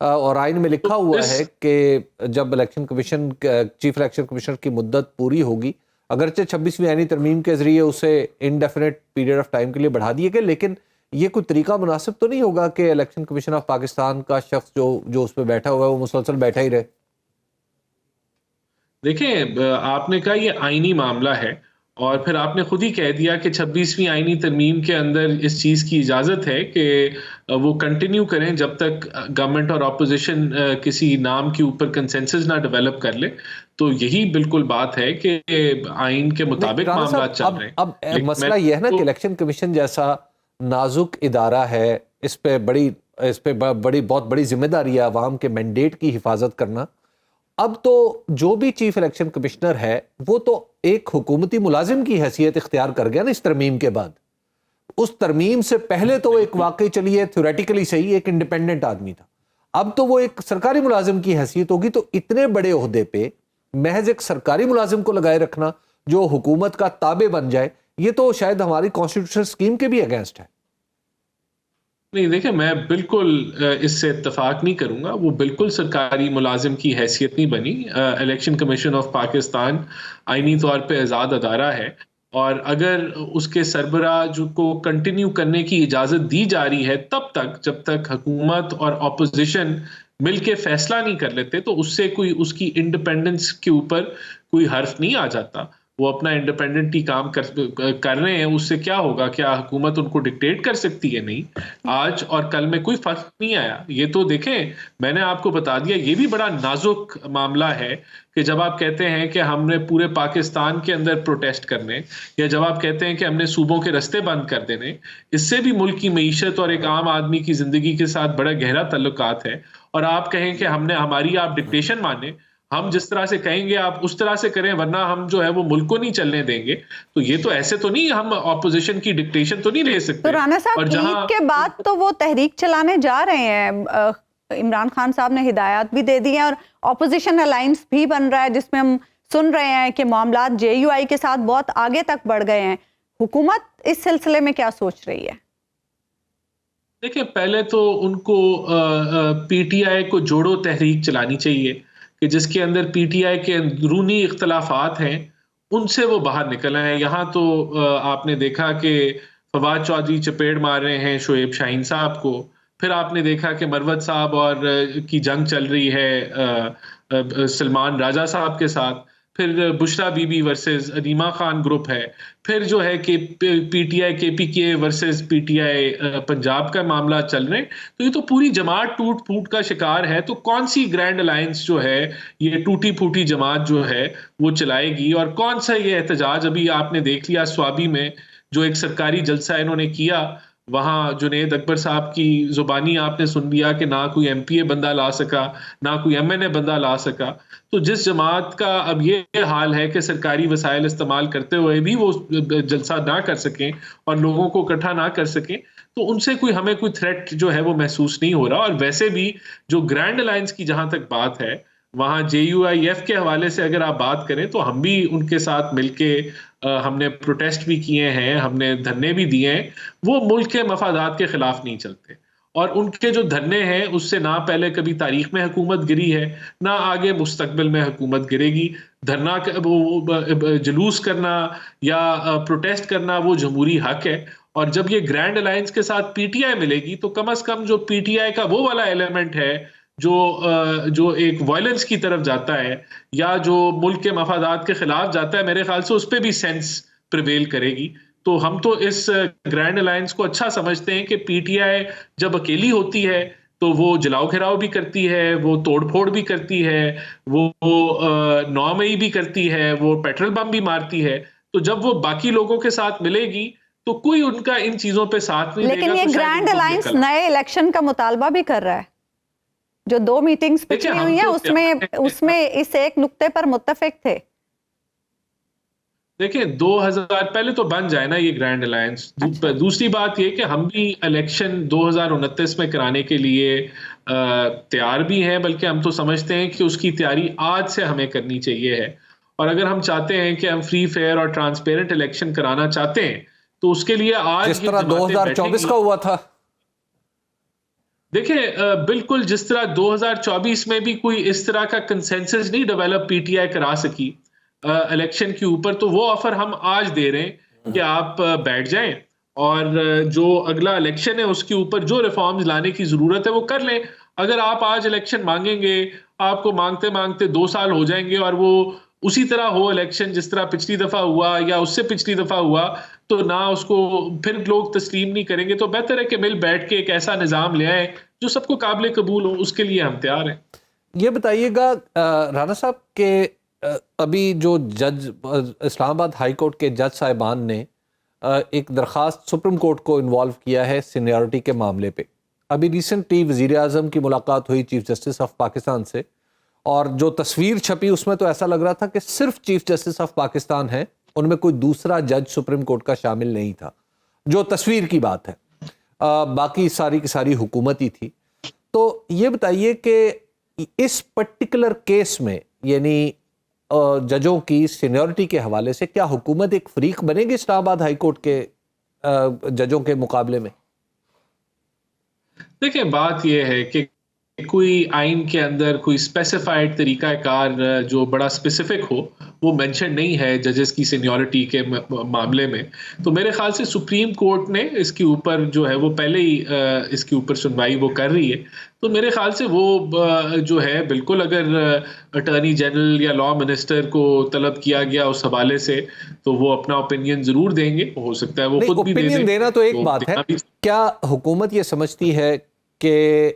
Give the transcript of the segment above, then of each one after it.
اور آئین میں لکھا ہوا ہے کہ جب election commission chief election commissioner کی مدت پوری ہوگی، اگرچہ 26ویں آئینی ترمیم کے ذریعے اسے انڈیفینٹ پیریڈ آف ٹائم کے لیے بڑھا دیے گئے، لیکن یہ کوئی طریقہ مناسب تو نہیں ہوگا کہ الیکشن کمیشن آف پاکستان کا شخص جو اس پہ بیٹھا ہوا ہے وہ مسلسل بیٹھا ہی رہے؟ دیکھیں، آپ نے کہا یہ آئینی معاملہ ہے، اور پھر آپ نے خود ہی کہہ دیا کہ 26ویں آئینی ترمیم کے اندر اس چیز کی اجازت ہے کہ وہ کنٹینیو کریں جب تک گورنمنٹ اور اپوزیشن کسی نام کے اوپر کنسنسس نہ ڈیولپ کر لے. تو یہی بالکل بات ہے کہ آئین کے مطابق معاملات چل رہے ہیں. اب مسئلہ یہ ہے نا کہ الیکشن کمیشن جیسا نازک ادارہ ہے، اس پہ بہت بڑی ذمہ داری ہے عوام کے مینڈیٹ کی حفاظت کرنا. اب تو جو بھی چیف الیکشن کمشنر ہے وہ تو ایک حکومتی ملازم کی حیثیت اختیار کر گیا نا اس ترمیم کے بعد. اس ترمیم سے پہلے تو ایک واقعی چلیے تھیوریٹیکلی صحیح ایک انڈیپینڈنٹ آدمی تھا، اب تو وہ ایک سرکاری ملازم کی حیثیت ہوگی. تو اتنے بڑے عہدے پہ محض ایک سرکاری ملازم کو لگائے رکھنا جو حکومت کا تابع بن جائے، یہ تو شاید ہماری کانسٹیٹیوشنل اسکیم کے بھی اگینسٹ ہے. نہیں، دیکھیں، میں بالکل اس سے اتفاق نہیں کروں گا. وہ بالکل سرکاری ملازم کی حیثیت نہیں بنی. الیکشن کمیشن آف پاکستان آئینی طور پہ آزاد ادارہ ہے، اور اگر اس کے سربراہ کو کنٹینیو کرنے کی اجازت دی جا رہی ہے تب تک جب تک حکومت اور اپوزیشن مل کے فیصلہ نہیں کر لیتے، تو اس سے کوئی اس کی انڈیپینڈنس کے اوپر کوئی حرف نہیں آ جاتا. وہ اپنا انڈیپینڈنٹلی کام کر رہے ہیں، اس سے کیا ہوگا؟ کیا حکومت ان کو ڈکٹیٹ کر سکتی ہے؟ نہیں. آج اور کل میں کوئی فرق نہیں آیا. یہ تو دیکھیں، میں نے آپ کو بتا دیا، یہ بھی بڑا نازک معاملہ ہے کہ جب آپ کہتے ہیں کہ ہم نے پورے پاکستان کے اندر پروٹیسٹ کرنے، یا جب آپ کہتے ہیں کہ ہم نے صوبوں کے رستے بند کر دینے، اس سے بھی ملک کی معیشت اور ایک عام آدمی کی زندگی کے ساتھ بڑا گہرا تعلقات ہے. اور آپ کہیں کہ ہماری آپ ڈکٹیشن مانیں، ہم جس طرح سے کہیں گے آپ اس طرح سے کریں، ورنہ ہم جو ہے وہ ملک کو نہیں چلنے دیں گے. تو یہ تو ایسے تو نہیں، ہم اپوزیشن کی ڈکٹیشن تو نہیں لے سکتے. تو رانا صاحب، عید کے بعد تو وہ تحریک چلانے جا رہے ہیں. عمران خان صاحب نے ہدایات بھی دے دی ہیں اور اپوزیشن الائنس بھی بن رہا ہے، جس میں ہم سن رہے ہیں کہ معاملات جے یو آئی کے ساتھ بہت آگے تک بڑھ گئے ہیں. حکومت اس سلسلے میں کیا سوچ رہی ہے؟ دیکھیں، پہلے تو ان کو پی ٹی آئی کو جوڑو تحریک چلانی چاہیے کہ جس کے اندر پی ٹی آئی کے اندرونی اختلافات ہیں ان سے وہ باہر نکل آئے ہیں. یہاں تو آپ نے دیکھا کہ فواد چودھری چپیڑ مار رہے ہیں شعیب شاہین صاحب کو. پھر آپ نے دیکھا کہ مروت صاحب اور کی جنگ چل رہی ہے سلمان راجہ صاحب کے ساتھ. پھر بشرا بی بی ورسز ادیمہ خان گروپ ہے. پھر جو ہے کہ پی T I K P K versus P T I Punjab کا معاملہ چل رہے ہیں. تو یہ تو پوری جماعت ٹوٹ پھوٹ کا شکار ہے. تو کون سی گرینڈ الائنس جو ہے یہ ٹوٹی پھوٹی جماعت جو ہے وہ چلائے گی؟ اور کون سا یہ احتجاج ابھی آپ نے دیکھ لیا سوابی میں جو ایک سرکاری جلسہ انہوں نے کیا، وہاں جنید اکبر صاحب کی زبانی آپ نے سن لیا کہ نہ کوئی ایم پی اے بندہ لا سکا، نہ کوئی ایم این اے بندہ لا سکا. تو جس جماعت کا اب یہ حال ہے کہ سرکاری وسائل استعمال کرتے ہوئے بھی وہ جلسہ نہ کر سکیں اور لوگوں کو اکٹھا نہ کر سکیں، تو ان سے ہمیں کوئی تھریٹ جو ہے وہ محسوس نہیں ہو رہا. اور ویسے بھی جو گرینڈ الائنس کی جہاں تک بات ہے، وہاں جے یو آئی ایف کے حوالے سے اگر آپ بات کریں تو ہم بھی ان کے ساتھ مل کے ہم نے پروٹیسٹ بھی کیے ہیں، ہم نے دھرنے بھی دیے ہیں. وہ ملک کے مفادات کے خلاف نہیں چلتے، اور ان کے جو دھرنے ہیں اس سے نہ پہلے کبھی تاریخ میں حکومت گری ہے، نہ آگے مستقبل میں حکومت گرے گی. دھرنا جلوس کرنا یا پروٹیسٹ کرنا وہ جمہوری حق ہے. اور جب یہ گرینڈ الائنس کے ساتھ پی ٹی آئی ملے گی تو کم از کم جو پی ٹی آئی کا وہ والا ایلیمنٹ ہے جو ایک وائلنس کی طرف جاتا ہے یا جو ملک کے مفادات کے خلاف جاتا ہے، میرے خیال سے اس پہ بھی سینس پریویل کرے گی. تو ہم تو اس گرینڈ الائنس کو اچھا سمجھتے ہیں کہ پی ٹی آئی جب اکیلی ہوتی ہے تو وہ جلاؤ گھیراؤ بھی کرتی ہے، وہ توڑ پھوڑ بھی کرتی ہے، وہ 9 مئی بھی کرتی ہے، وہ پیٹرول بم بھی مارتی ہے. تو جب وہ باقی لوگوں کے ساتھ ملے گی تو کوئی ان کا ان چیزوں پہ ساتھ نہیں دے گا. لیکن یہ گرینڈ الائنس نئے الیکشن کا مطالبہ بھی کر رہا ہے. جو 2 میٹنگز پچھلی ہوئی ہیں اس میں اس ایک نقطے پر متفق تھے. دیکھیں، 2000 پہلے تو بن جائے نا یہ گرینڈ الائنس. دوسری بات یہ کہ ہم بھی الیکشن 2029 میں کرانے کے لیے تیار بھی ہیں، بلکہ ہم تو سمجھتے ہیں کہ اس کی تیاری آج سے ہمیں کرنی چاہیے ہے. اور اگر ہم چاہتے ہیں کہ ہم فری فیئر اور ٹرانسپیرنٹ الیکشن کرانا چاہتے ہیں تو اس کے لیے آج جس طرح 2024 کا ہوا تھا. دیکھیں بالکل جس طرح 2024 میں بھی کوئی اس طرح کا کنسنسس نہیں ڈیولپ پی ٹی آئی کرا سکی الیکشن کے اوپر، تو وہ آفر ہم آج دے رہے ہیں کہ آپ بیٹھ جائیں اور جو اگلا الیکشن ہے اس کے اوپر جو ریفارمز لانے کی ضرورت ہے وہ کر لیں. اگر آپ آج الیکشن مانگیں گے، آپ کو مانگتے مانگتے 2 سال ہو جائیں گے اور وہ اسی طرح ہو الیکشن جس طرح پچھلی دفعہ ہوا یا اس سے پچھلی دفعہ ہوا، تو نہ اس کو پھر لوگ تسلیم نہیں کریں گے. تو بہتر ہے کہ مل بیٹھ کے ایک ایسا نظام لے آئیں جو سب کو قابل قبول ہو. اس کے لیے ہم تیار ہیں. یہ بتائیے گا رانا صاحب کہ ابھی جو جج اسلام آباد ہائی کورٹ کے جج صاحبان نے ایک درخواست سپریم کورٹ کو انوالو کیا ہے سینیورٹی کے معاملے پہ. ابھی ریسنٹلی وزیر اعظم کی ملاقات ہوئی چیف جسٹس آف پاکستان سے، اور جو تصویر چھپی اس میں تو ایسا لگ رہا تھا کہ صرف چیف جسٹس آف پاکستان ہے، ان میں کوئی دوسرا جج سپریم کورٹ کا شامل نہیں تھا، جو تصویر کی بات ہے. باقی ساری کی ساری حکومت ہی تھی. تو یہ بتائیے کہ اس پرٹیکولر کیس میں یعنی ججوں کی سینیورٹی کے حوالے سے کیا حکومت ایک فریق بنے گی اسلام آباد ہائی کورٹ کے ججوں کے مقابلے میں؟ دیکھیں بات یہ ہے کہ کوئی آئین کے اندر کوئی اسپیسیفائڈ طریقہ کار جو بڑا اسپیسیفک ہو وہ مینشن نہیں ہے ججز کی سینیورٹی کے معاملے میں. تو میرے خیال سے سپریم کورٹ نے اس کے اوپر جو ہے وہ پہلے ہی اس کے اوپر سنوائی وہ کر رہی ہے. تو میرے خیال سے وہ جو ہے بالکل اگر اٹارنی جنرل یا لا منسٹر کو طلب کیا گیا اس حوالے سے تو وہ اپنا اوپینین ضرور دیں گے. ہو سکتا ہے وہ خود بھی دے دیں. دینا تو ایک بات ہے، کیا حکومت یہ سمجھتی ہے کہ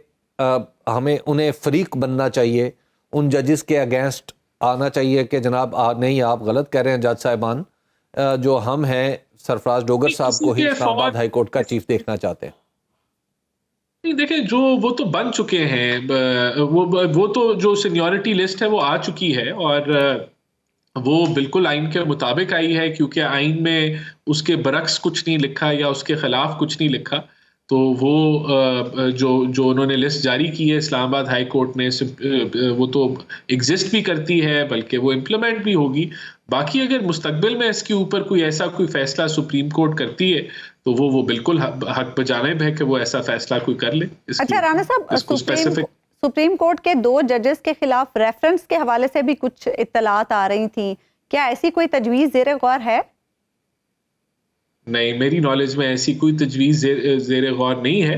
ہمیں انہیں فریق بننا چاہیے، ان ججز کے اگینسٹ آنا چاہیے کہ جناب نہیں آپ غلط کہہ رہے ہیں جج صاحبان، جو ہم ہیں سرفراز ڈوگر صاحب کو ہی اسلام آباد ہائی کورٹ کا چیف دیکھنا چاہتے ہیں؟ نہیں دیکھیں جو وہ تو بن چکے ہیں، وہ تو جو سینیورٹی لسٹ ہے وہ آ چکی ہے اور وہ بالکل آئین کے مطابق آئی ہے، کیونکہ آئین میں اس کے برعکس کچھ نہیں لکھا یا اس کے خلاف کچھ نہیں لکھا. تو وہ جو انہوں نے لسٹ جاری کی ہے اسلام آباد ہائی کورٹ نے، وہ تو ایگزسٹ بھی کرتی ہے بلکہ وہ امپلیمنٹ بھی ہوگی. باقی اگر مستقبل میں اس کے اوپر کوئی ایسا کوئی فیصلہ سپریم کورٹ کرتی ہے تو وہ بالکل حق بجانب ہے کہ وہ ایسا فیصلہ کوئی کر لے. اچھا رانا صاحب، سپریم کورٹ کے 2 ججز کے خلاف ریفرنس کے حوالے سے بھی کچھ اطلاعات آ رہی تھیں، کیا ایسی کوئی تجویز زیر غور ہے؟ نہیں، میری نالج میں ایسی کوئی تجویز زیر غور نہیں ہے.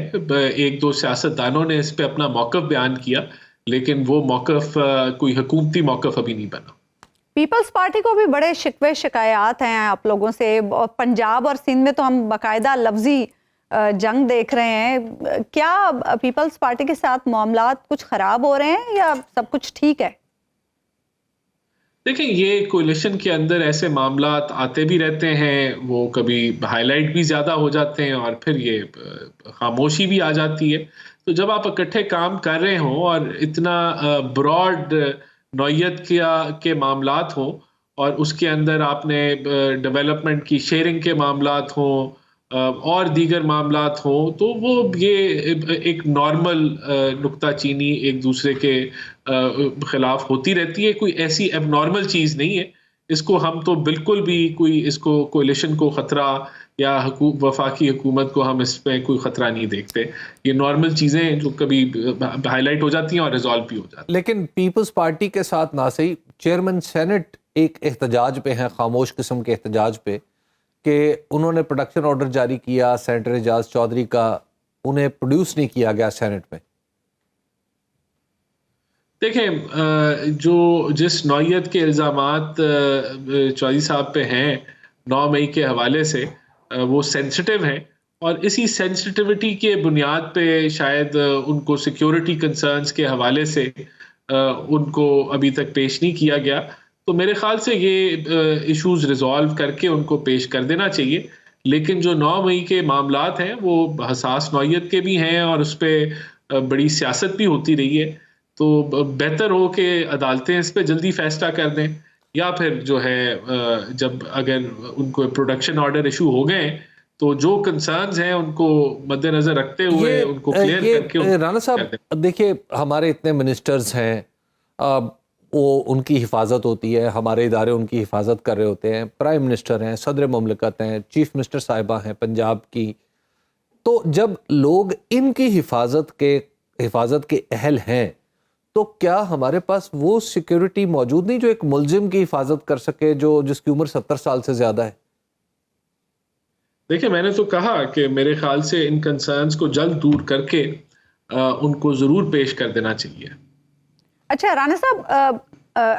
1-2 سیاستدانوں نے اس پہ اپنا موقف بیان کیا لیکن وہ موقف کوئی حکومتی موقف ابھی نہیں بنا. پیپلز پارٹی کو بھی بڑے شکوے شکایات ہیں آپ لوگوں سے، پنجاب اور سندھ میں تو ہم باقاعدہ لفظی جنگ دیکھ رہے ہیں. کیا پیپلز پارٹی کے ساتھ معاملات کچھ خراب ہو رہے ہیں یا سب کچھ ٹھیک ہے؟ دیکھیں یہ کولیشن کے اندر ایسے معاملات آتے بھی رہتے ہیں، وہ کبھی ہائی لائٹ بھی زیادہ ہو جاتے ہیں اور پھر یہ خاموشی بھی آ جاتی ہے. تو جب آپ اکٹھے کام کر رہے ہوں اور اتنا براڈ نوعیت کے معاملات ہوں اور اس کے اندر آپ نے ڈیولپمنٹ کی شیئرنگ کے معاملات ہوں اور دیگر معاملات ہوں، تو وہ یہ ایک نارمل نکتہ چینی ایک دوسرے کے خلاف ہوتی رہتی ہے. کوئی ایسی ایب نارمل چیز نہیں ہے. اس کو ہم تو بالکل بھی کوئی اس کو کولیشن کو خطرہ یا وفاقی حکومت کو ہم اس پہ کوئی خطرہ نہیں دیکھتے. یہ نارمل چیزیں جو کبھی ہائی لائٹ ہو جاتی ہیں اور ریزالو بھی ہو جاتی ہیں. لیکن پیپلز پارٹی کے ساتھ نہ صحیح چیئرمین سینٹ ایک احتجاج پہ ہیں، خاموش قسم کے احتجاج پہ، کہ انہوں نے پروڈکشن آرڈر جاری کیا سینیٹر اعجاز چودھری کا، انہیں پروڈیوس نہیں کیا گیا سینٹ میں. دیکھیں جس نوعیت کے الزامات چودھری صاحب پہ ہیں 9 مئی کے حوالے سے، وہ سینسٹیو ہیں اور اسی سینسٹیوٹی کے بنیاد پہ شاید ان کو سیکیورٹی کنسرنز کے حوالے سے ان کو ابھی تک پیش نہیں کیا گیا. تو میرے خیال سے یہ ایشوز ریزالو کر کے ان کو پیش کر دینا چاہیے. لیکن جو 9 مئی کے معاملات ہیں وہ حساس نوعیت کے بھی ہیں اور اس پہ بڑی سیاست بھی ہوتی رہی ہے. تو بہتر ہو کہ عدالتیں اس پہ جلدی فیصلہ کر دیں، یا پھر جو ہے جب اگر ان کو پروڈکشن آرڈر ایشو ہو گئے تو جو کنسرنز ہیں ان کو مد نظر رکھتے ہوئے ان کو کلیئر کر کے. رانا صاحب دیکھیے ہمارے اتنے منسٹرز ہیں، وہ ان کی حفاظت ہوتی ہے، ہمارے ادارے ان کی حفاظت کر رہے ہوتے ہیں، پرائم منسٹر ہیں، صدر مملکت ہیں، چیف منسٹر صاحبہ ہیں پنجاب کی. تو جب لوگ ان کی حفاظت کے اہل ہیں تو کیا ہمارے پاس وہ سیکیورٹی موجود نہیں جو ایک ملزم کی حفاظت کر سکے جس کی عمر 70 سال سے زیادہ ہے؟ دیکھیں، میں نے تو کہا کہ میرے خیال سے ان کنسرنز کو جلد دور کر کے ان کو ضرور پیش کر دینا چاہیے. اچھا رانا صاحب،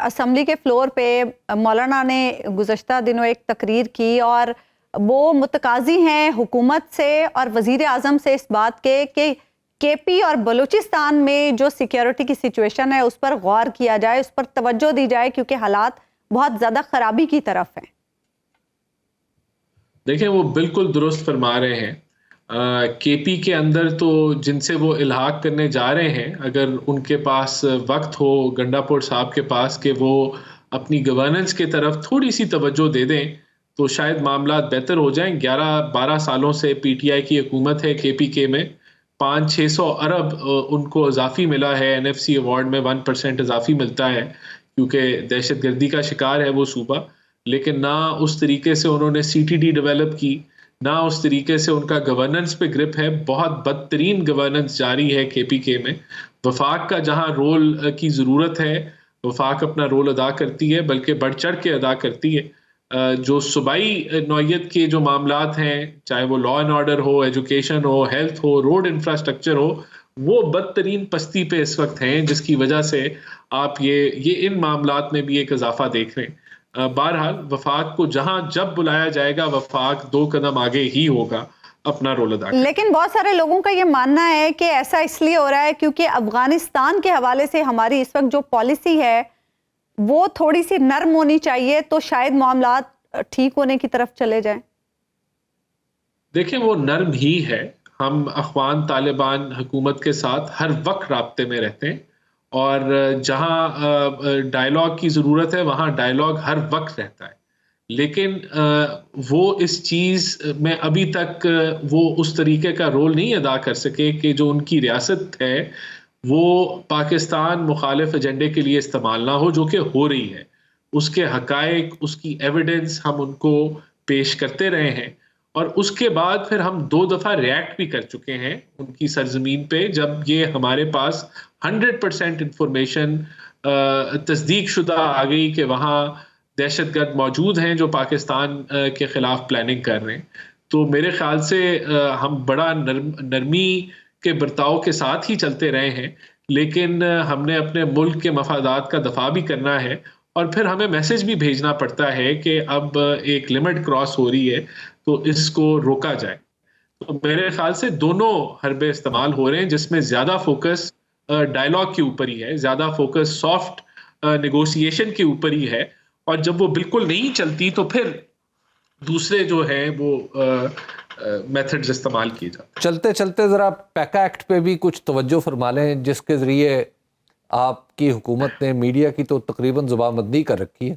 اسمبلی کے فلور پہ مولانا نے گزشتہ دنوں ایک تقریر کی اور وہ متقاضی ہیں حکومت سے اور وزیر اعظم سے اس بات کے کہ کے پی اور بلوچستان میں جو سیکیورٹی کی سچویشن ہے اس پر غور کیا جائے، اس پر توجہ دی جائے، کیونکہ حالات بہت زیادہ خرابی کی طرف ہیں. دیکھیں، وہ بالکل درست فرما رہے ہیں. کے پی کے اندر تو جن سے وہ الحاق کرنے جا رہے ہیں، اگر ان کے پاس وقت ہو گنڈا پور صاحب کے پاس کہ وہ اپنی گورننس کی طرف تھوڑی سی توجہ دے دیں تو شاید معاملات بہتر ہو جائیں. 11-12 سالوں سے پی ٹی آئی کی حکومت ہے کے پی کے میں. 500-600 ارب ان کو اضافی ملا ہے. این ایف سی ایوارڈ میں 1% اضافی ملتا ہے کیونکہ دہشت گردی کا شکار ہے وہ صوبہ. لیکن نہ اس طریقے سے انہوں نے سی ٹی ڈی ڈیولپ کی، نہ اس طریقے سے ان کا گورننس پہ گرپ ہے. بہت بدترین گورننس جاری ہے کے پی کے میں. وفاق کا جہاں رول کی ضرورت ہے وفاق اپنا رول ادا کرتی ہے، بلکہ بڑھ چڑھ کے ادا کرتی ہے. جو صوبائی نوعیت کے جو معاملات ہیں، چاہے وہ لا اینڈ آرڈر ہو، ایجوکیشن ہو، ہیلتھ ہو، روڈ انفراسٹرکچر ہو، وہ بدترین پستی پہ اس وقت ہیں، جس کی وجہ سے آپ یہ ان معاملات میں بھی ایک اضافہ دیکھ رہے ہیں. بہرحال وفاق کو جہاں جب بلایا جائے گا وفاق 2 قدم آگے ہی ہوگا اپنا رول ادا کرے. لیکن بہت سارے لوگوں کا یہ ماننا ہے کہ ایسا اس لیے ہو رہا ہے کیونکہ افغانستان کے حوالے سے ہماری اس وقت جو پالیسی ہے وہ تھوڑی سی نرم ہونی چاہیے تو شاید معاملات ٹھیک ہونے کی طرف چلے جائیں. دیکھیں، وہ نرم ہی ہے. ہم اخوان طالبان حکومت کے ساتھ ہر وقت رابطے میں رہتے ہیں اور جہاں ڈائلاگ کی ضرورت ہے وہاں ڈائلاگ ہر وقت رہتا ہے. لیکن وہ اس چیز میں ابھی تک وہ اس طریقے کا رول نہیں ادا کر سکے کہ جو ان کی ریاست ہے وہ پاکستان مخالف ایجنڈے کے لیے استعمال نہ ہو، جو کہ ہو رہی ہے. اس کے حقائق، اس کی ایویڈنس ہم ان کو پیش کرتے رہے ہیں اور اس کے بعد پھر ہم 2 دفعہ ریئیکٹ بھی کر چکے ہیں ان کی سرزمین پہ، جب یہ ہمارے پاس 100% انفارمیشن تصدیق شدہ آ گئی کہ وہاں دہشت گرد موجود ہیں جو پاکستان کے خلاف پلاننگ کر رہے ہیں. تو میرے خیال سے ہم بڑا نرمی کے برتاؤ کے ساتھ ہی چلتے رہے ہیں، لیکن ہم نے اپنے ملک کے مفادات کا دفاع بھی کرنا ہے اور پھر ہمیں میسج بھی بھیجنا پڑتا ہے کہ اب ایک لمٹ کراس ہو رہی ہے تو اس کو روکا جائے. تو میرے خیال سے دونوں حربے استعمال ہو رہے ہیں، جس میں زیادہ فوکس ڈائلاگ کے اوپر ہی ہے، زیادہ فوکس سافٹ نیگوسیشن کے اوپر ہی ہے. اور جب وہ بالکل نہیں چلتی تو پھر دوسرے جو ہیں وہ میتھڈز استعمال کیے جاتے ہیں. چلتے چلتے ذرا پیکا ایکٹ پہ بھی کچھ توجہ فرما لیں، جس کے ذریعے آپ کی حکومت نے میڈیا کی تو تقریباً زبان بندی کر رکھی ہے.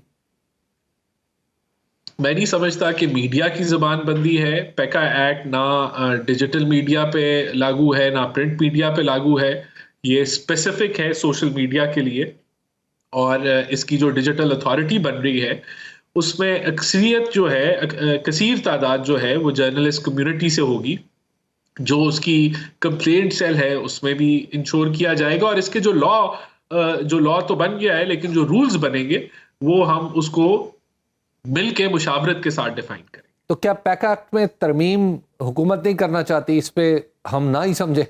میں نہیں سمجھتا کہ میڈیا کی زبان بندی ہے. پیکا ایکٹ نہ ڈیجیٹل میڈیا پہ لاگو ہے نہ پرنٹ میڈیا پہ لاگو ہے. یہ اسپیسیفک ہے سوشل میڈیا کے لیے، اور اس کی جو ڈیجیٹل اتھارٹی بن رہی ہے اس میں اکثریت جو ہے، کثیر تعداد جو ہے وہ جرنلسٹ کمیونٹی سے ہوگی. جو اس کی کمپلینٹ سیل ہے اس میں بھی انشور کیا جائے گا، اور اس کے جو لا تو بن گیا ہے لیکن جو رولز بنیں گے وہ ہم اس کو مل کے مشاورت کے ساتھ ڈیفائن کریں. تو کیا پیکا ایکٹ میں ترمیم حکومت نہیں کرنا چاہتی؟ اس پہ ہم نہ ہی سمجھے.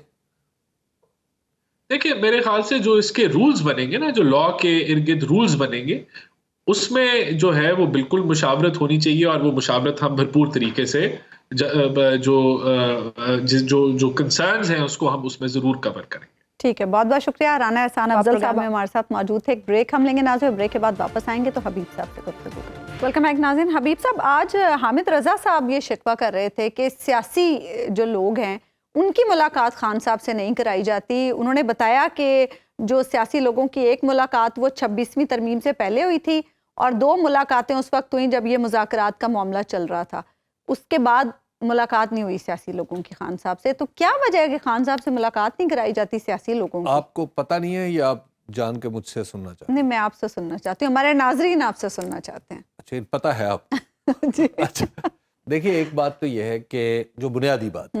دیکھیں، میرے خیال سے جو اس کے رولز بنیں گے نا، جو لا کے ارد گرد رولز بنیں گے، اس میں جو ہے وہ بالکل مشاورت ہونی چاہیے، اور وہ مشاورت ہم بھرپور طریقے سے جو کنسرنز ہیں اس کو ہم اس میں ضرور کور کریں گے. ٹھیک ہے، بہت بہت شکریہ. رانا احسان افضل صاحب میں ہمارے ساتھ موجود تھے. ایک بریک ہم لیں گے ناظرین، بریک کے بعد واپس آئیں گے تو حبیب صاحب سے گفتگو کریں گے. ویلکم بیک ناظرین. حبیب صاحب، آج حامد رضا صاحب یہ شکوہ کر رہے تھے کہ سیاسی جو لوگ ہیں ان کی ملاقات خان صاحب سے نہیں کرائی جاتی. انہوں نے بتایا کہ جو سیاسی لوگوں کی ایک ملاقات وہ 26ویں ترمیم سے پہلے ہوئی تھی اور 2 ملاقاتیں اس وقت ہوئیں جب یہ مذاکرات کا معاملہ چل رہا تھا. اس کے بعد ملاقات نہیں ہوئی سیاسی لوگوں کی خان صاحب سے. تو کیا وجہ ہے کہ خان صاحب سے ملاقات نہیں کرائی جاتی سیاسی لوگوں کی؟ آپ کو پتہ نہیں ہے یا آپ جان کے مجھ سے سننا چاہتے ہیں؟ نہیں، میں آپ سے سننا چاہتی ہوں، ہمارے ناظرین آپ سے سننا چاہتے ہیں. اچھا، پتہ ہے آپ جی اچھا دیکھیے، ایک بات تو یہ ہے کہ جو بنیادی بات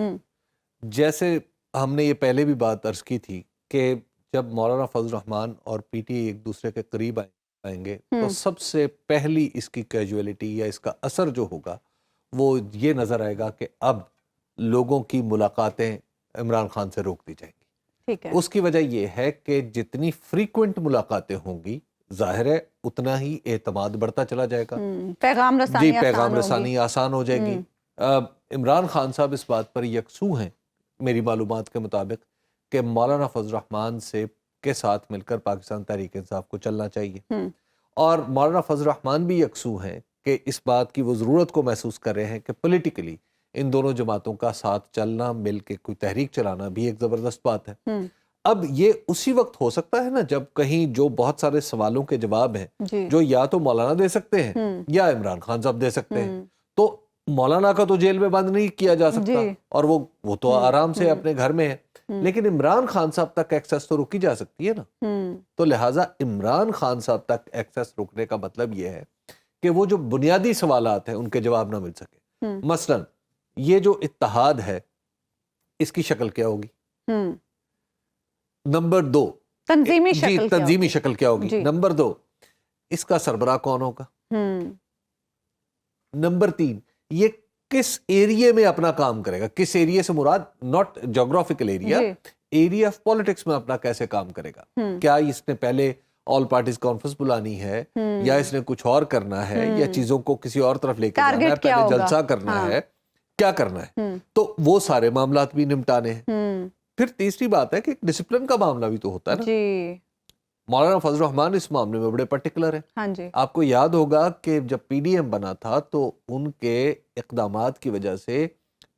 جیسے ہم نے یہ پہلے بھی بات عرض کی تھی کہ جب مولانا فضل الرحمان اور پی ٹی آئی ایک دوسرے کے قریب آئیں گے تو سب سے پہلی اس کی کیجویلٹی یا اس کا اثر جو ہوگا وہ یہ نظر آئے گا کہ اب لوگوں کی ملاقاتیں عمران خان سے روک دی جائیں گی. ٹھیک ہے. اس کی وجہ یہ ہے کہ جتنی فریکوینٹ ملاقاتیں ہوں گی ظاہر ہے اتنا ہی اعتماد بڑھتا چلا جائے گا. پیغام رسانی جی پیغام رسانی آسان ہو جائے گی. عمران خان صاحب اس بات پر یکسو ہیں میری معلومات کے مطابق کہ مولانا فضل الرحمان کے ساتھ مل کر پاکستان تحریک انصاف کو چلنا چاہیے, اور مولانا فضل الرحمان بھی یکسو ہیں کہ اس بات کی وہ ضرورت کو محسوس کر رہے ہیں کہ پولیٹیکلی ان دونوں جماعتوں کا ساتھ چلنا, مل کے کوئی تحریک چلانا بھی ایک زبردست بات ہے. اب یہ اسی وقت ہو سکتا ہے نا جب کہیں جو بہت سارے سوالوں کے جواب ہیں جو یا تو مولانا دے سکتے ہیں یا عمران خان صاحب دے سکتے ہیں, تو مولانا کا تو جیل میں بند نہیں کیا جا سکتا اور وہ تو آرام سے اپنے گھر میں ہے, لیکن عمران خان صاحب تک ایکسیس تو رکی جا سکتی ہے نا. تو لہٰذا عمران خان صاحب تک ایکسیس رکنے کا مطلب یہ ہے کہ وہ جو بنیادی سوالات ہیں ان کے جواب نہ مل سکے. مثلا یہ جو اتحاد ہے اس کی شکل کیا ہوگی, نمبر 2 تنظیمی شکل کیا ہوگی, نمبر 2 اس کا سربراہ کون ہوگا, نمبر 3 یہ کس ایریے میں اپنا کام کرے گا, کس ایریے سے مراد not geographical area of politics میں اپنا کیسے کام کرے گا. کیا اس نے پہلے آل پارٹیز کانفرنس بلانی ہے یا اس نے کچھ اور کرنا ہے یا چیزوں کو کسی اور طرف لے کے جانا ہے, پہلے جلسہ کرنا ہے, کیا کرنا ہے. تو وہ سارے معاملات بھی نمٹانے ہیں. پھر تیسری بات ہے کہ ایک ڈسپلن کا معاملہ بھی تو ہوتا ہے نا. مولانا فضل الرحمان اس معاملے میں بڑے پرٹیکولر ہیں. آپ کو یاد ہوگا کہ جب پی ڈی ایم بنا تھا تو ان کے اقدامات کی وجہ سے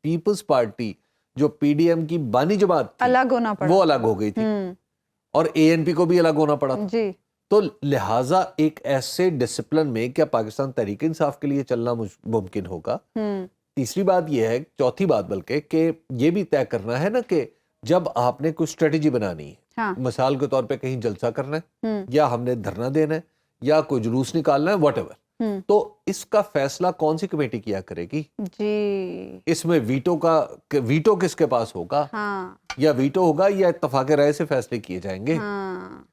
پیپلز پارٹی جو پی ڈی ایم کی بانی جماعت تھی الگ ہونا پڑا, وہ الگ ہو گئی تھی اور اے این پی کو بھی الگ ہونا پڑا تھا. تو لہٰذا ایک ایسے ڈسپلن میں کیا پاکستان تحریک انصاف کے لیے چلنا ممکن ہوگا. تیسری بات یہ ہے, چوتھی بات بلکہ, کہ یہ بھی طے کرنا ہے نا کہ جب آپ نے کوئی اسٹریٹجی بنانی ہے, مثال کے طور پہ کہیں جلسہ کرنا ہے یا ہم نے دھرنا دینا ہے یا کوئی جلوس نکالنا ہے, واٹ ایور, تو اس کا فیصلہ کون سی کمیٹی کیا کرے گی. اس میں ویٹو کس کے پاس ہوگا, یا ویٹو ہوگا یا اتفاق رائے سے فیصلے کیے جائیں گے.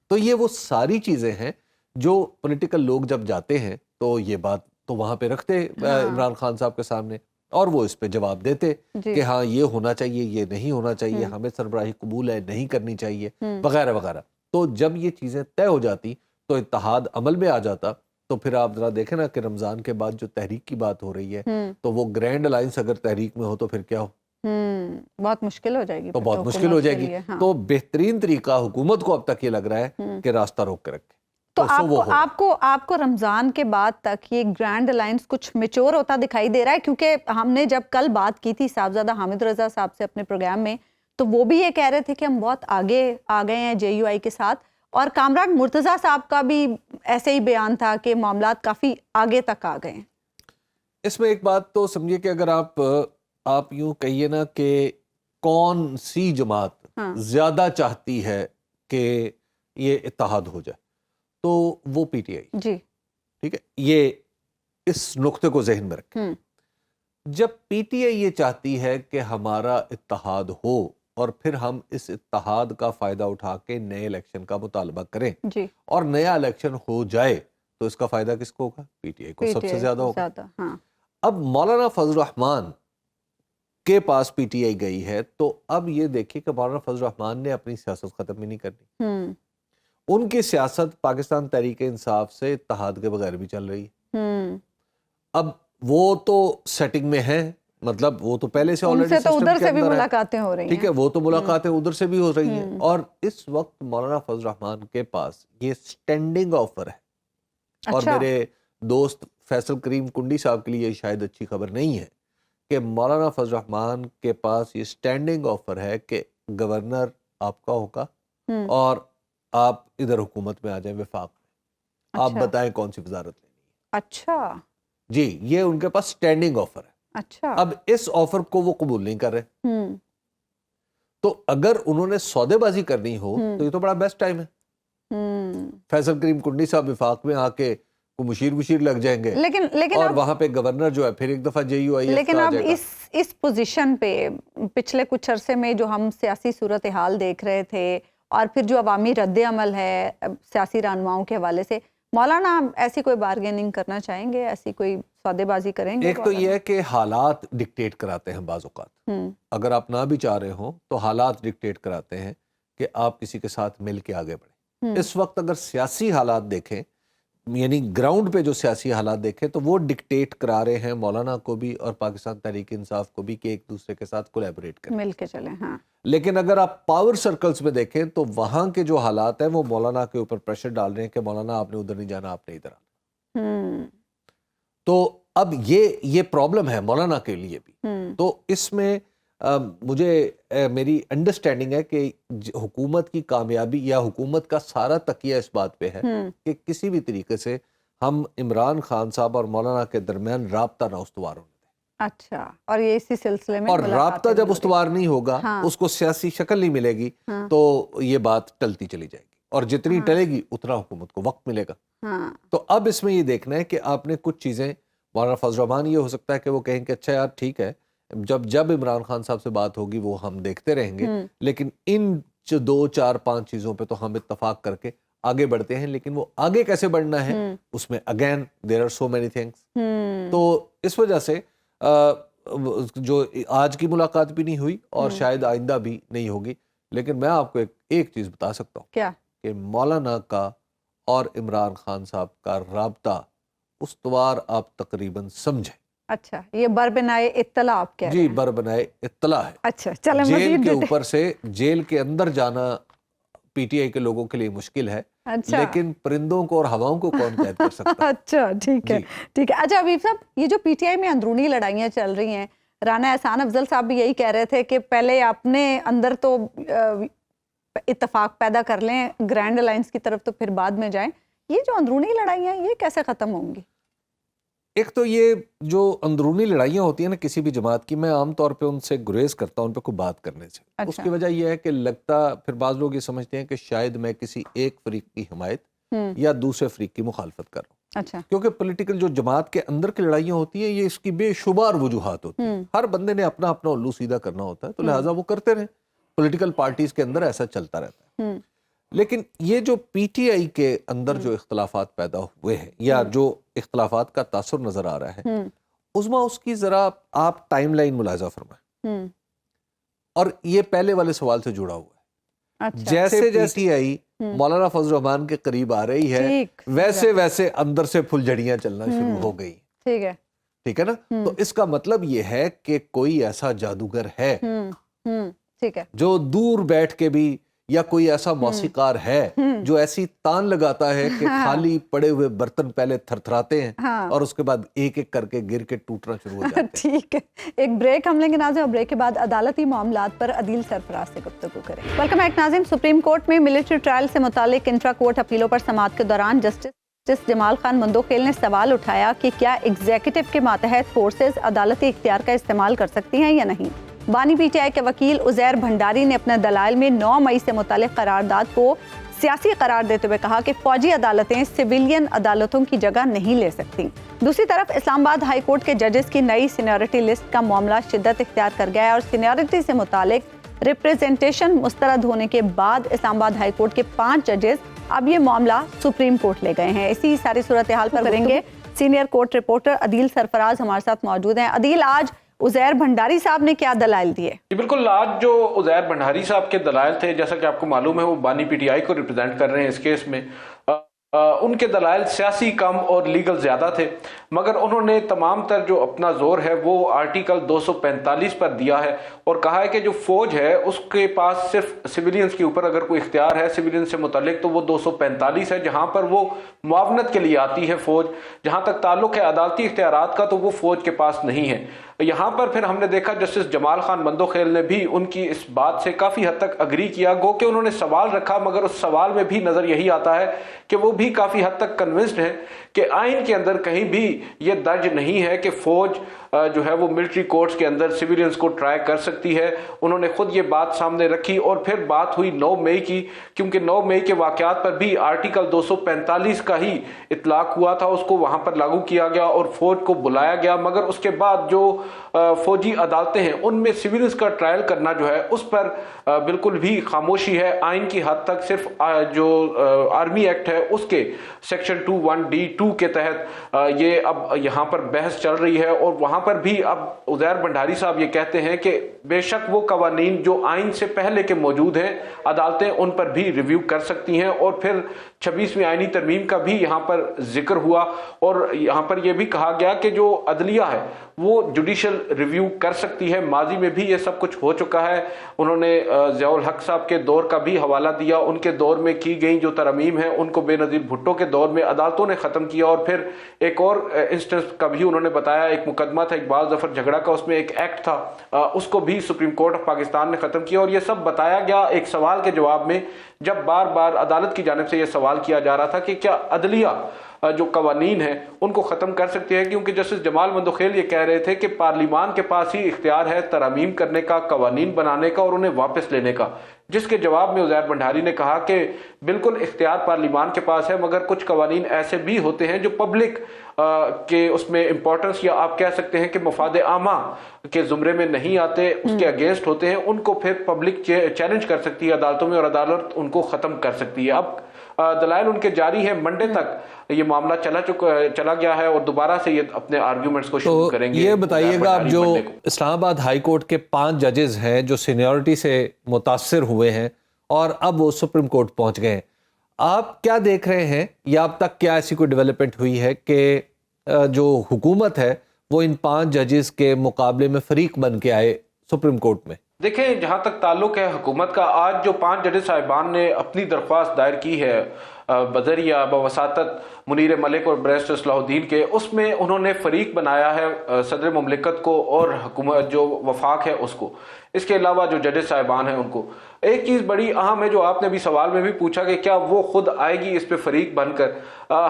تو یہ وہ ساری چیزیں ہیں جو پولیٹیکل لوگ جب جاتے ہیں تو یہ بات تو وہاں پہ رکھتے عمران خان صاحب کے سامنے, اور وہ اس پہ جواب دیتے کہ ہاں یہ ہونا چاہیے, یہ نہیں ہونا چاہیے, ہمیں سربراہی قبول ہے, نہیں کرنی چاہیے, وغیرہ وغیرہ. تو جب یہ چیزیں طے ہو جاتی تو اتحاد عمل میں آ جاتا. تو پھر آپ ذرا دیکھیں نا کہ رمضان کے بعد جو تحریک کی بات ہو رہی ہے تو وہ گرینڈ الائنس اگر تحریک میں ہو تو پھر کیا ہو, بہت مشکل ہو جائے گی. تو بہت مشکل ہو جائے گی. تو بہترین طریقہ حکومت کو اب تک یہ لگ رہا ہے کہ راستہ روک کے رکھے. تو آپ کو رمضان کے بعد تک یہ گرینڈ الائنس کچھ میچور ہوتا دکھائی دے رہا ہے؟ کیونکہ ہم نے جب کل بات کی تھی صاحبزادہ حامد رضا صاحب سے اپنے پروگرام میں تو وہ بھی یہ کہہ رہے تھے کہ ہم بہت آگے آ گئے ہیں جے یو آئی کے ساتھ, اور کامران مرتضیٰ صاحب کا بھی ایسے ہی بیان تھا کہ معاملات کافی آگے تک آ گئے ہیں. اس میں ایک بات تو سمجھیے کہ اگر آپ یوں کہیے نا کہ کون سی جماعت زیادہ چاہتی ہے کہ یہ اتحاد ہو جائے تو وہ پی ٹی آئی. جی ٹھیک ہے, یہ اس نقطے کو ذہن میں رکھیں. جب پی ٹی آئی یہ چاہتی ہے کہ ہمارا اتحاد ہو اور پھر ہم اس اتحاد کا فائدہ اٹھا کے نئے الیکشن کا مطالبہ کریں اور نیا الیکشن ہو جائے تو اس کا فائدہ کس کو ہوگا؟ پی ٹی آئی کو سب سے زیادہ ہوگا. اب مولانا فضل الرحمان کے پاس پی ٹی آئی گئی ہے تو اب یہ دیکھیے کہ مولانا فضل الرحمان نے اپنی سیاست ختم ہی نہیں کرنی. ان کی سیاست پاکستان تحریک انصاف سے اتحاد کے بغیر بھی چل رہی ہے. اب وہ تو سیٹنگ میں ہے, مطلب وہ تو پہلے سے ان سے تو ادھر سے بھی ملاقاتیں ہو رہی ہیں. ٹھیک ہے, وہ تو ملاقاتیں ادھر سے بھی ہو رہی ہیں. اور اس وقت مولانا فضل الرحمان کے پاس یہ سٹینڈنگ آفر ہے. اور میرے دوست فیصل کریم کنڈی صاحب کے لیے شاید اچھی خبر نہیں ہے کہ مولانا فضل الرحمان کے پاس یہ سٹینڈنگ آفر ہے کہ گورنر آپ کا ہوگا اور آپ ادھر حکومت میں آ جائیں وفاق میں, آپ بتائیں کون سی وزارت لینی ہے. اچھا جی, یہ ان کے پاس سٹینڈنگ آفر ہے. اچھا, اب اس آفر کو وہ قبول نہیں کر رہے. تو اگر انہوں نے سودے بازی کرنی ہو تو یہ تو بڑا بیسٹ ٹائم ہے. فیصل کریم کنڈی صاحب وفاق میں آ کے کو مشیر وشیر لگ جائیں گے, لیکن اور وہاں پہ گورنر جو ہے پھر ایک دفعہ JUIF لیکن کا آ اب جائے گا. اس پوزیشن پہ پچھلے کچھ عرصے میں جو ہم سیاسی صورتحال دیکھ رہے تھے اور پھر جو عوامی رد عمل ہے سیاسی رہنماؤں کے حوالے سے, مولانا ایسی کوئی بارگیننگ کرنا چاہیں گے, ایسی کوئی سودے بازی کریں گے؟ ایک تو یہ ہے کہ حالات ڈکٹیٹ کراتے ہیں بعض اوقات, اگر آپ نہ بھی چاہ رہے ہوں تو حالات ڈکٹیٹ کراتے ہیں کہ آپ کسی کے ساتھ مل کے آگے بڑھیں. اس وقت اگر سیاسی حالات دیکھیں, یعنی گراؤنڈ پہ جو سیاسی حالات دیکھیں, تو وہ ڈکٹیٹ کرا رہے ہیں مولانا کو بھی اور پاکستان تحریک انصاف کو بھی کہ ایک دوسرے کے ساتھ کولیبریٹ کریں, مل کے چلیں. ہاں, لیکن اگر آپ پاور سرکلز میں دیکھیں تو وہاں کے جو حالات ہیں وہ مولانا کے اوپر پریشر ڈال رہے ہیں کہ مولانا آپ نے ادھر نہیں جانا, آپ نے ادھر آنا. تو اب یہ پرابلم ہے مولانا کے لیے بھی. تو اس میں مجھے میری انڈرسٹینڈنگ ہے کہ حکومت کی کامیابی یا حکومت کا سارا تکیہ اس بات پہ ہے کہ کسی بھی طریقے سے ہم عمران خان صاحب اور مولانا کے درمیان رابطہ نہ استوار ہونے دیں. اچھا, اور یہ اسی سلسلے میں اور رابطہ جب استوار نہیں ہوگا, اس کو سیاسی شکل نہیں ملے گی, تو یہ بات ٹلتی چلی جائے گی, اور جتنی ٹلے گی اتنا حکومت کو وقت ملے گا. تو اب اس میں یہ دیکھنا ہے کہ آپ نے کچھ چیزیں, مولانا فضل الرحمان یہ ہو سکتا ہے کہ وہ کہیں کہ اچھا یار ٹھیک ہے, جب عمران خان صاحب سے بات ہوگی وہ ہم دیکھتے رہیں گے, لیکن ان 2 4 5 چیزوں پہ تو ہم اتفاق کر کے آگے بڑھتے ہیں. لیکن وہ آگے کیسے بڑھنا ہے اس میں again there are so many things. تو اس وجہ سے جو آج کی ملاقات بھی نہیں ہوئی اور شاید آئندہ بھی نہیں ہوگی, لیکن میں آپ کو ایک چیز بتا سکتا ہوں, کیا کہ مولانا کا اور عمران خان صاحب کا رابطہ استوار آپ تقریباً سمجھیں. اچھا, یہ بربنائے اطلاع آپ کہہ رہے ہیں؟ جی, بربنائے اطلاع ہے. اچھا, چلیں جیل کے اوپر سے جیل کے اندر جانا PTI کے لوگوں کے لیے مشکل ہے, لیکن پرندوں کو اور ہواؤں کو کون قید کر سکتا ہے؟ اچھا, ٹھیک ہے, ٹھیک ہے. اچھا حبیب صاحب, یہ جو PTI میں اندرونی لڑائیاں چل رہی ہیں, رانا احسان افضل صاحب بھی یہی کہہ رہے تھے کہ پہلے اپنے اندر تو اتفاق پیدا کر لیں گرینڈ الائنس کی طرف, تو پھر بعد میں جائیں. یہ جو اندرونی لڑائیاں یہ کیسے ختم ہوں گی؟ ایک تو یہ جو اندرونی لڑائیاں ہوتی ہیں نا کسی بھی جماعت کی, میں عام طور پہ ان سے گریز کرتا ہوں ان پہ کوئی بات کرنے سے. اس کی وجہ یہ ہے کہ لگتا, پھر بعض لوگ یہ سمجھتے ہیں کہ شاید میں کسی ایک فریق کی حمایت یا دوسرے فریق کی مخالفت کر رہا ہوں. اچھا, کیونکہ پولیٹیکل جو جماعت کے اندر کی لڑائیاں ہوتی ہیں یہ اس کی بے شمار وجوہات ہوتی ہیں. ہر بندے نے اپنا اپنا الو سیدھا کرنا ہوتا ہے, تو لہٰذا وہ کرتے رہیں. پولیٹیکل پارٹیز کے اندر ایسا چلتا رہتا ہے. لیکن یہ جو PTI کے اندر جو اختلافات پیدا ہوئے ہیں یا جو اختلافات کا تاثر نظر آ رہا ہے, عظمیٰ اس کی ذرا آپ ٹائم لائن ملاحظہ فرمائیں, اور یہ پہلے والے سوال سے جڑا ہوا ہے. جیسے PTI مولانا فضل الرحمان کے قریب آ رہی ہے, ویسے ویسے اندر سے پھلجھڑیاں چلنا شروع ہو گئی. ٹھیک ہے نا. تو اس کا مطلب یہ ہے کہ کوئی ایسا جادوگر ہے جو دور بیٹھ کے بھی, یا کوئی ایسا موسیقار ہے جو ایسی تان لگاتا ہے کہ خالی پڑے ہوئے برتن پہلے تھرتھراتے ہیں اور اس کے بعد ایک ایک کر کے گر کے ٹوٹنا شروع ہو جاتے ہیں. ٹھیک ہے, ایک بریک ہم لیں گے ناظرین, اور بریک کے بعد عدالتی معاملات پر عدیل سرفراز سے گفتگو کریں. ویلکم بیک ناظرین. سپریم کورٹ میں ملٹری ٹرائل سے متعلق انٹرا کورٹ اپیلوں پر سماعت کے دوران جسٹس جمال خان مندوخیل نے سوال اٹھایا کہ کیا ایگزیکٹو کے ماتحت فورسز عدالتی اختیار کا استعمال کر سکتی ہیں یا نہیں. بانی PTI کے وکیل عزیر بھنڈاری نے اپنے دلائل میں 9 مئی سے متعلق قرارداد کو سیاسی قرار دیتے ہوئے کہا کہ فوجی عدالتیں سویلین عدالتوں کی جگہ نہیں لے سکتی. دوسری طرف اسلام آباد ہائی کورٹ کے ججز کی نئی سینیورٹی لسٹ کا معاملہ شدت اختیار کر گیا ہے, اور سینیورٹی سے متعلق ریپریزنٹیشن مسترد ہونے کے بعد اسلام آباد ہائی کورٹ کے 5 ججز اب یہ معاملہ سپریم کورٹ لے گئے ہیں. اسی ساری صورتحال پر کریں گے سینئر کورٹ رپورٹر عدیل سرفراز ہمارے ساتھ موجود ہیں. عدیل, آج عزیر بھنڈاری صاحب نے کیا دلائل دیے؟ بالکل, آج جو عزیر بھنڈاری صاحب کے دلائل تھے, جیسا کہ آپ کو معلوم ہے وہ بانی PTI کو ریپرزینٹ کر رہے ہیں اس کیس میں, ان کے دلائل سیاسی کم اور لیگل زیادہ تھے, مگر انہوں نے تمام تر جو اپنا زور ہے وہ آرٹیکل 245 پر دیا ہے اور کہا ہے کہ جو فوج ہے اس کے پاس صرف سویلینز کے اوپر اگر کوئی اختیار ہے سویلینز سے متعلق تو وہ 245 ہے, جہاں پر وہ معاونت کے لیے آتی ہے فوج. جہاں تک تعلق ہے عدالتی اختیارات کا تو وہ فوج کے پاس نہیں ہے. یہاں پر پھر ہم نے دیکھا جسٹس جمال خان بندوخیل نے بھی ان کی اس بات سے کافی حد تک اگری کیا، گو کہ انہوں نے سوال رکھا مگر اس سوال میں بھی نظر یہی آتا ہے کہ وہ بھی کافی حد تک کنونسڈ ہیں کہ آئین کے اندر کہیں بھی یہ درج نہیں ہے کہ فوج جو ہے وہ ملٹری کورٹس کے اندر سویلینز کو ٹرائی کر سکتی ہے۔ انہوں نے خود یہ بات سامنے رکھی اور پھر بات ہوئی 9 مئی کی، کیونکہ 9 مئی کے واقعات پر بھی آرٹیکل 245 کا ہی اطلاق ہوا تھا، اس کو وہاں پر لاگو کیا گیا اور فوج کو بلایا گیا، مگر اس کے بعد جو فوجی عدالتیں ہیں ان میں سویلینز کا ٹرائل کرنا جو ہے اس پر بالکل بھی خاموشی ہے۔ آئین کی حد تک صرف جو آرمی ایکٹ ہے اس کے سیکشن 21D2 کے تحت یہ اب یہاں پر بحث چل رہی ہے، اور وہاں پر بھی اب عزیر بنڈاری صاحب یہ کہتے ہیں کہ بے شک وہ قوانین جو آئین سے پہلے کے موجود ہیں عدالتیں ان پر بھی ریویو کر سکتی ہیں، اور پھر 26ویں آئینی ترمیم کا بھی یہاں پر ذکر ہوا، اور یہاں پر یہ بھی کہا گیا کہ جو عدلیہ ہے وہ جوڈیشل ریویو کر سکتی ہے۔ ماضی میں بھی یہ سب کچھ ہو چکا ہے۔ انہوں نے ضیاء الحق صاحب کے دور کا بھی حوالہ دیا، ان کے دور میں کی گئی جو ترامیم ہیں ان کو بے نظیر بھٹو کے دور میں عدالتوں نے ختم کیا، اور پھر ایک اور انسٹنس کا بھی انہوں نے بتایا، ایک مقدمہ تھا اقبال ظفر جھگڑا کا، اس میں ایک ایکٹ تھا، اس کو بھی سپریم کورٹ آف پاکستان نے ختم کیا، اور یہ سب بتایا گیا ایک سوال کے جواب میں، جب بار بار عدالت کی جانب سے یہ سوال کیا جا رہا تھا کہ کیا عدلیہ جو قوانین ہیں ان کو ختم کر سکتے ہیں، کیونکہ جسٹس جمال بندوخیل یہ کہہ رہے تھے کہ پارلیمان کے پاس ہی اختیار ہے ترامیم کرنے کا، قوانین بنانے کا اور انہیں واپس لینے کا، جس کے جواب میں عزیر بنڈاری نے کہا کہ بالکل اختیار پارلیمان کے پاس ہے، مگر کچھ قوانین ایسے بھی ہوتے ہیں جو پبلک کے اس میں امپورٹنس یا آپ کہہ سکتے ہیں کہ مفاد عامہ کے زمرے میں نہیں آتے، اس کے اگینسٹ ہوتے ہیں، ان کو پھر پبلک چیلنج کر سکتی ہے عدالتوں میں اور عدالت ان کو ختم کر سکتی ہے۔ اب دلائل ان کے جاری ہیں، منڈے تک یہ معاملہ چلا گیا ہے اور دوبارہ سے یہ اپنے آرگیومنٹس کو شروع کریں گے۔ یہ بتائیے گا، اب جو اسلام آباد ہائی کورٹ کے 5 ججز ہیں جو سینیورٹی سے متاثر ہوئے ہیں اور اب وہ سپریم کورٹ پہنچ گئے ہیں، آپ کیا دیکھ رہے ہیں یا اب تک کیا ایسی کوئی ڈیولپمنٹ ہوئی ہے کہ جو حکومت ہے وہ ان 5 ججز کے مقابلے میں فریق بن کے آئے سپریم کورٹ میں؟ دیکھیں، جہاں تک تعلق ہے حکومت کا، آج جو 5 ججز صاحبان نے اپنی درخواست دائر کی ہے بذریعہ بواسطت منیر ملک اور بیرسٹر صلاح الدین کے، اس میں انہوں نے فریق بنایا ہے صدر مملکت کو اور حکومت جو وفاق ہے اس کو، اس کے علاوہ جو ججز صاحبان ہیں ان کو۔ ایک چیز بڑی اہم ہے جو آپ نے بھی سوال میں بھی پوچھا کہ کیا وہ خود آئے گی اس پہ فریق بن کر،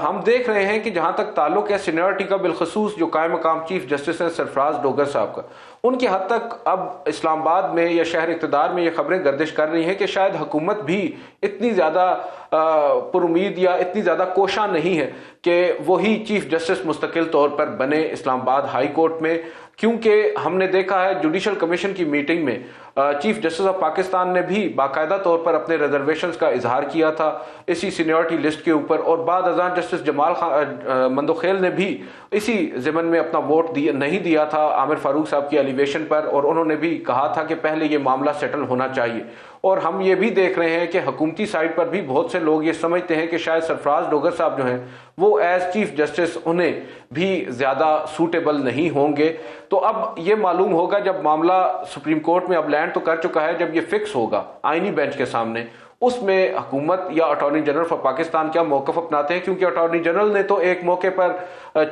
ہم دیکھ رہے ہیں کہ جہاں تک تعلق ہے سینیورٹی کا، بالخصوص جو قائم مقام چیف جسٹس ہیں سرفراز ڈوگر صاحب کا، ان کی حد تک اب اسلام آباد میں یا شہر اقتدار میں یہ خبریں گردش کر رہی ہیں کہ شاید حکومت بھی اتنی زیادہ پر امید یا اتنی زیادہ کوشاں نہیں ہے کہ وہی چیف جسٹس مستقل طور پر بنے اسلام آباد ہائی کورٹ میں، کیونکہ ہم نے دیکھا ہے جوڈیشل کمیشن کی میٹنگ میں چیف جسٹس آف پاکستان نے بھی باقاعدہ طور پر اپنے ریزرویشنز کا اظہار کیا تھا اسی سینیورٹی لسٹ کے اوپر، اور بعد ازاں جسٹس جمال بندوخیل نے بھی اسی ضمن میں اپنا ووٹ نہیں دیا تھا عامر فاروق صاحب کی ایلیویشن پر، اور انہوں نے بھی کہا تھا کہ پہلے یہ معاملہ سیٹل ہونا چاہیے۔ اور ہم یہ بھی دیکھ رہے ہیں کہ حکومتی سائٹ پر بھی بہت سے لوگ یہ سمجھتے ہیں کہ شاید سرفراز ڈوگر صاحب جو ہیں وہ ایز چیف جسٹس انہیں بھی زیادہ سوٹیبل نہیں ہوں گے۔ تو اب یہ معلوم ہوگا جب معاملہ سپریم کورٹ میں اب لینڈ تو کر چکا ہے، جب یہ فکس ہوگا آئینی بینچ کے سامنے، اس میں حکومت یا اٹارنی جنرل آف پاکستان کیا موقف اپناتے ہیں، کیونکہ اٹارنی جنرل نے تو ایک موقع پر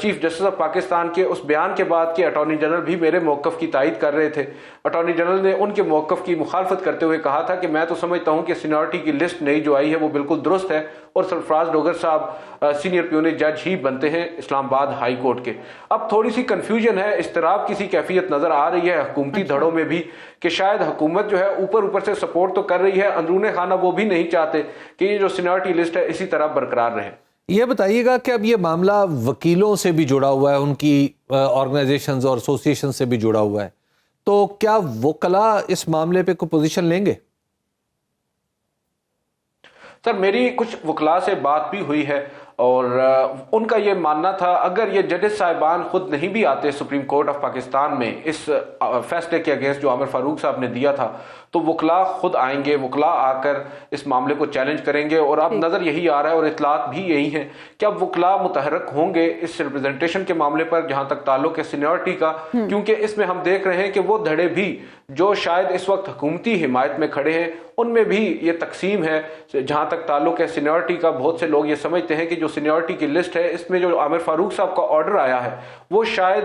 چیف جسٹس آف پاکستان کے اس بیان کے بعد کہ اٹارنی جنرل بھی میرے موقف کی تائید کر رہے تھے، اٹارنی جنرل نے ان کے موقف کی مخالفت کرتے ہوئے کہا تھا کہ میں تو سمجھتا ہوں کہ سینیورٹی کی لسٹ نئی جو آئی ہے وہ بالکل درست ہے اور سرفراز ڈوگر صاحب سینئر پیونی جج ہی بنتے ہیں اسلام آباد ہائی کورٹ کے۔ اب تھوڑی سی کنفیوژن ہے، اضطراب کسی کیفیت نظر آ رہی ہے حکومتی دھڑوں میں بھی کہ شاید حکومت جو ہے اوپر سے سپورٹ تو کر رہی ہے، اندرون خانہ وہ بھی نہیں چاہتے کہ یہ جو سینیورٹی لسٹ ہے اسی طرح برقرار رہے۔ یہ بتائیے گا کہ اب یہ معاملہ وکیلوں سے بھی جڑا ہوا ہے، ان کی آرگنائزیشنز اور ایسوسیشن سے بھی جڑا ہوا ہے، تو کیا وکلاء اس معاملے پہ کوئی پوزیشن لیں گے؟ سر، میری کچھ وکلاء سے بات بھی ہوئی ہے اور ان کا یہ ماننا تھا اگر یہ ججز صاحبان خود نہیں بھی آتے سپریم کورٹ آف پاکستان میں اس فیصلے کے اگینسٹ جو عامر فاروق صاحب نے دیا تھا، تو وکلاء خود آئیں گے، وکلاء آ کر اس معاملے کو چیلنج کریں گے، اور اب نظر یہی آ رہا ہے اور اطلاعات بھی یہی ہیں کہ اب وکلاء متحرک ہوں گے اس ریپرزنٹیشن کے معاملے پر جہاں تک تعلق ہے سینیورٹی کا، کیونکہ اس میں ہم دیکھ رہے ہیں کہ وہ دھڑے بھی جو شاید اس وقت حکومتی حمایت میں کھڑے ہیں ان میں بھی یہ تقسیم ہے۔ جہاں تک تعلق ہے سینیورٹی کا، بہت سے لوگ یہ سمجھتے ہیں کہ جو سینیورٹی کی لسٹ ہے اس میں جو عامر فاروق صاحب کا آرڈر آیا ہے وہ شاید